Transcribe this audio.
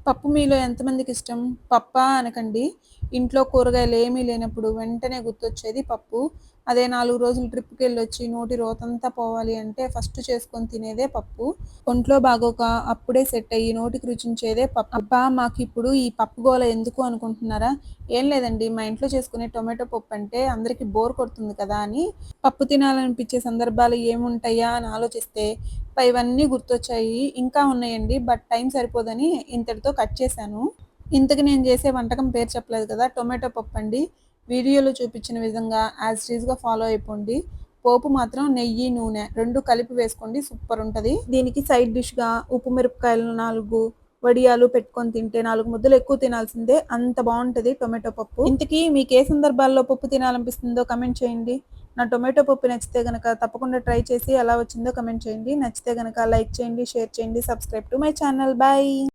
పప్పు మీలో ఎంతమందికి ఇష్టం? పప్పా అనకండి. ఇంట్లో కూరగాయలేమీ లేనప్పుడు వెంటనే గుర్తొచ్చేది పప్పు. అదే 4 రోజులు ట్రిప్‌కెళ్ళొచ్చి నోటి రోతంతా పోవాలి అంటే ఫస్ట్ చేసుకొని తినేదే పప్పు. ఒంట్లో బాగోక అప్పుడే సెట్ అయ్యి నోటికి రుచించేదే పప్పు. అబ్బా! మాకిప్పుడు ఈ పప్పు గోల ఎందుకు అనుకుంటున్నారా? ఏం లేదండి, మా ఇంట్లో చేసుకునే టొమాటో పప్పు అంటే అందరికి బోర్ కొడుతుంది కదా అని పప్పు తినాలనిపించే సందర్భాలు ఏముంటాయా అని ఆలోచిస్తే ఇవన్నీ గుర్తొచ్చాయి. ఇంకా ఉన్నాయండి. బట్ టైం సరిపోదని ఇంతటితో కట్ చేశాను. ఇంతకి నేను చేసే వంటకం పేరు చెప్పలేదు కదా! టొమాటో పప్పండి. వీడియోలో చూపించిన విధంగా యాజ్ ఇట్ ఈస్‌గా ఫాలో అయిపోండి. పోపు మాత్రం నెయ్యి, నూనె 2 కలిపి వేసుకోండి, సూపరుంటది. దీనికి సైడ్ డిష్‌గా ఉప్పు మిరపకాయలు 4 వడియాలు పెట్టుకొని తింటే 4 ముద్దలు ఎక్కువ తినాల్సిందే. అంత బావుంటది టొమాటో పప్పు. ఇంతకీ మీకు ఏ సందర్భాల్లో పప్పు తినాలనిపిస్తుందో కమెంట్ చేయండి. నా టొమాటో పప్పు నచ్చితే గనక తప్పకుండా ట్రై చేసి ఎలా వచ్చిందో కమెంట్ చేయండి. నచ్చితే గనక లైక్ చేయండి, షేర్ చేయండి, subscribe to my channel. Bye.